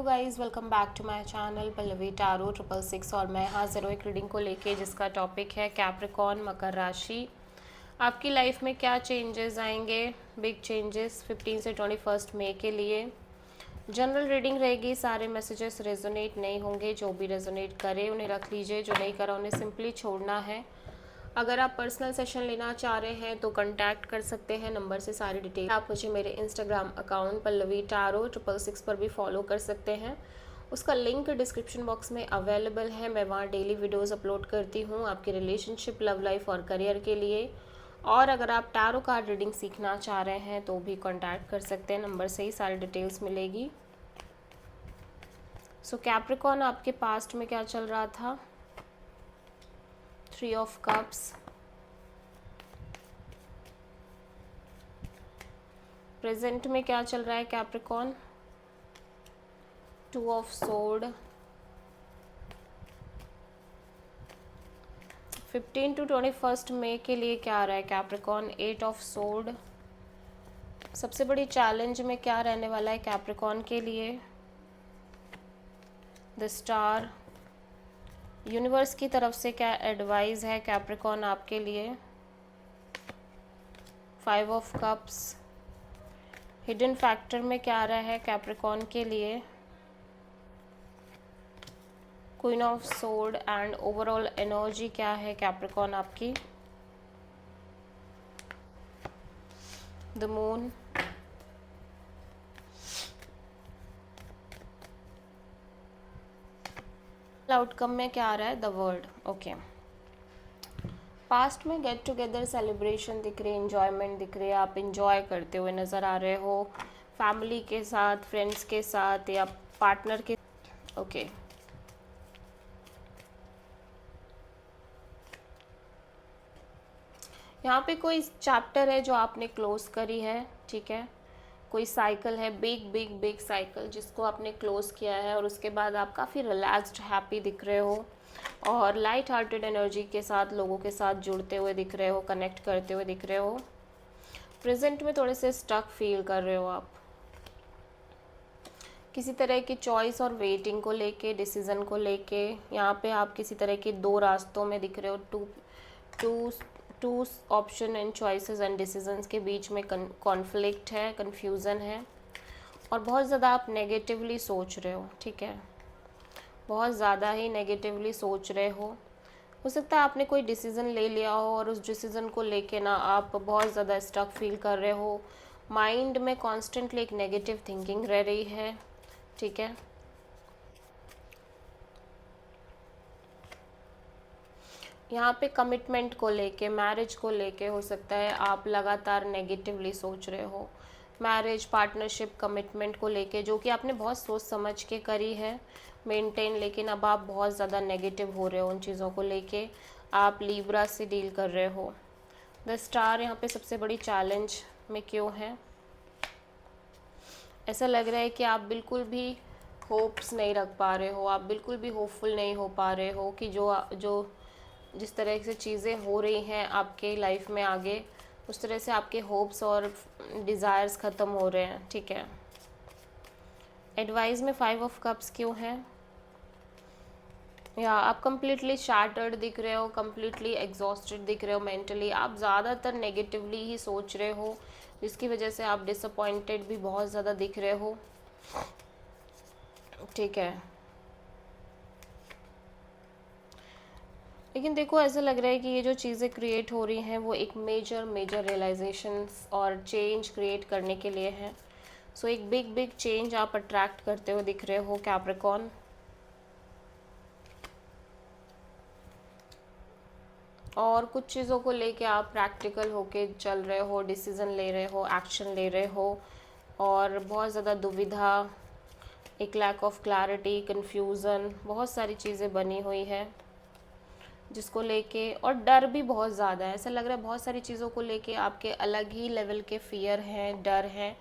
Guys, welcome back to my channel Pallavi tarot 666 और मैं हाजिर हूँ एक रीडिंग को लेके जिसका टॉपिक है कैप्रिकॉर्न मकर राशि। आपकी लाइफ में क्या चेंजेस आएंगे, बिग चेंजेस 15 से 21 मई के लिए। जनरल रीडिंग रहेगी, सारे मैसेजेस रेजोनेट नहीं होंगे। जो भी रेजोनेट करे उन्हें रख लीजिए, जो नहीं करा उन्हें सिंपली छोड़ना है। अगर आप पर्सनल सेशन लेना चाह रहे हैं तो कांटेक्ट कर सकते हैं नंबर से सारी डिटेल। आप मुझे मेरे इंस्टाग्राम अकाउंट पल्लवी टारो 666 पर भी फॉलो कर सकते हैं। उसका लिंक डिस्क्रिप्शन बॉक्स में अवेलेबल है। मैं वहाँ डेली वीडियोस अपलोड करती हूँ आपकी रिलेशनशिप, लव लाइफ और करियर के लिए। और अगर आप टारो कार्ड रीडिंग सीखना चाह रहे हैं तो भी कांटेक्ट कर सकते हैं, नंबर से ही सारी डिटेल्स मिलेगी। सो कैप्रिकॉर्न, आपके पास्ट में क्या चल रहा था? 3 ऑफ कप्स, प्रेजेंट में क्या चल रहा है कैप्रिकॉर्न? 2 ऑफ सोर्ड, 15 to 21 मई के लिए क्या आ रहा है कैप्रिकॉर्न? 8 of sword. सबसे बड़ी चैलेंज में क्या रहने वाला है कैप्रिकॉर्न के लिए? The star. यूनिवर्स की तरफ से क्या एडवाइस है कैप्रिकॉर्न आपके लिए? 5 ऑफ कप्स। हिडन फैक्टर में क्या आ रहा है कैप्रिकॉर्न के लिए? Queen of sword. And overall energy क्या है कैप्रिकॉर्न आपकी? The moon. आउटकम में क्या आ रहा है? The world. ओके, पास्ट में गेट टुगेदर सेलिब्रेशन दिख रही है, एंजॉयमेंट दिख रही है, आप इंजॉय करते हुए नज़र आ रहे हो फैमिली के साथ, फ्रेंड्स के साथ या पार्टनर के। ओके, यहाँ पे कोई चैप्टर है जो आपने क्लोज करी है, ठीक है। कोई साइकिल है, बिग बिग बिग साइकिल जिसको आपने क्लोज किया है और उसके बाद आप काफ़ी रिलैक्स्ड, हैप्पी दिख रहे हो और लाइट हार्टेड एनर्जी के साथ लोगों के साथ जुड़ते हुए दिख रहे हो, कनेक्ट करते हुए दिख रहे हो। प्रेजेंट में थोड़े से स्टक फील कर रहे हो आप, किसी तरह की चॉइस और वेटिंग को लेके, डिसीज़न को लेके। यहाँ पे आप किसी तरह के दो रास्तों में दिख रहे हो, two two option and choices and decisions के बीच में कॉन्फ्लिक्ट है, कन्फ्यूज़न है और बहुत ज़्यादा आप नेगेटिवली सोच रहे हो, ठीक है। बहुत ज़्यादा ही नेगेटिवली सोच रहे हो सकता है आपने कोई डिसीज़न ले लिया हो और उस डिसीज़न को लेके ना आप बहुत ज़्यादा स्टक फील कर रहे हो। माइंड में कॉन्स्टेंटली एक नेगेटिव थिंकिंग रह रही है, ठीक है। यहाँ पे कमिटमेंट को लेके, मैरिज को लेके हो सकता है आप लगातार नेगेटिवली सोच रहे हो। मैरिज, पार्टनरशिप, कमिटमेंट को लेके जो कि आपने बहुत सोच समझ के करी है मेंटेन, लेकिन अब आप बहुत ज़्यादा नेगेटिव हो रहे हो उन चीज़ों को लेके। आप लिब्रा से डील कर रहे हो। द स्टार यहाँ पे सबसे बड़ी चैलेंज में क्यों है? ऐसा लग रहा है कि आप बिल्कुल भी होप्स नहीं रख पा रहे हो, आप बिल्कुल भी होपफुल नहीं हो पा रहे हो कि जो जिस तरह से चीज़ें हो रही हैं आपके लाइफ में आगे, उस तरह से आपके होप्स और डिज़ायर्स ख़त्म हो रहे हैं, ठीक है। एडवाइस में 5 ऑफ कप्स क्यों है? या आप कंप्लीटली शैटर्ड दिख रहे हो, कंप्लीटली एग्जॉस्टेड दिख रहे हो मेंटली। आप ज़्यादातर नेगेटिवली ही सोच रहे हो जिसकी वजह से आप डिसअपॉइंटेड भी बहुत ज़्यादा दिख रहे हो, ठीक है। लेकिन देखो, ऐसा लग रहा है कि ये जो चीज़ें क्रिएट हो रही हैं वो एक मेजर रियलाइजेशंस और चेंज क्रिएट करने के लिए हैं। सो एक बिग बिग चेंज आप अट्रैक्ट करते हुए दिख रहे हो कैप्रिकॉर्न। और कुछ चीज़ों को लेके आप प्रैक्टिकल होके चल रहे हो, डिसीज़न ले रहे हो, एक्शन ले रहे हो और बहुत ज़्यादा दुविधा, एक लैक ऑफ क्लैरिटी, कन्फ्यूज़न, बहुत सारी चीज़ें बनी हुई है जिसको लेके, और डर भी बहुत ज़्यादा है। ऐसा लग रहा है बहुत सारी चीज़ों को लेके आपके अलग ही लेवल के फियर हैं, डर हैं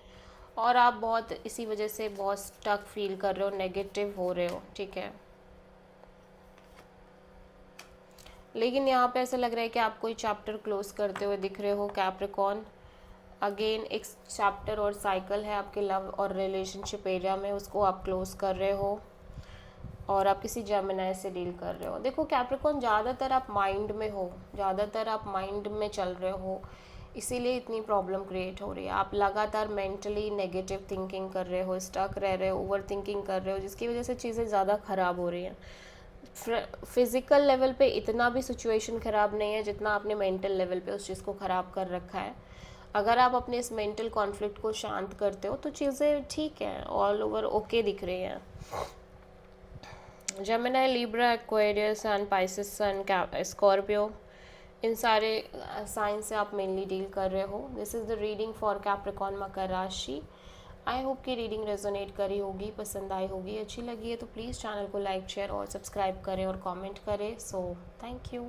और आप बहुत इसी वजह से बहुत स्टक फील कर रहे हो, नेगेटिव हो रहे हो, ठीक है। लेकिन यहाँ पे ऐसा लग रहा है कि आप कोई चैप्टर क्लोज करते हुए दिख रहे हो कैप्रिकॉर्न। अगेन एक चैप्टर और साइकिल है आपके लव और रिलेशनशिप एरिया में, उसको आप क्लोज कर रहे हो और आप किसी जेमिनी से डील कर रहे हो। देखो कैप्रिकॉर्न, ज़्यादातर आप माइंड में हो, ज़्यादातर आप माइंड में चल रहे हो, इसीलिए इतनी प्रॉब्लम क्रिएट हो रही है। आप लगातार मेंटली नेगेटिव थिंकिंग कर रहे हो, स्टक रह रहे हो, ओवर थिंकिंग कर रहे हो, जिसकी वजह से चीज़ें ज़्यादा ख़राब हो रही हैं। फिज़िकल लेवल पे इतना भी सिचुएशन ख़राब नहीं है जितना आपने मेंटल लेवल पे उस चीज़ को ख़राब कर रखा है। अगर आप अपने इस मेंटल कॉन्फ्लिक्ट को शांत करते हो तो चीज़ें ठीक हैं, ऑल ओवर ओके दिख रही हैं। Gemini, Libra, Aquarius and Pisces sun, Scorpio, इन सारे साइन से आप मेनली डील कर रहे हो। This is the reading for Capricorn मकर राशि। आई होप कि रीडिंग रेजोनेट करी होगी, पसंद आई होगी, अच्छी लगी है तो प्लीज़ चैनल को लाइक, शेयर और सब्सक्राइब करें और कमेंट करें। So thank you.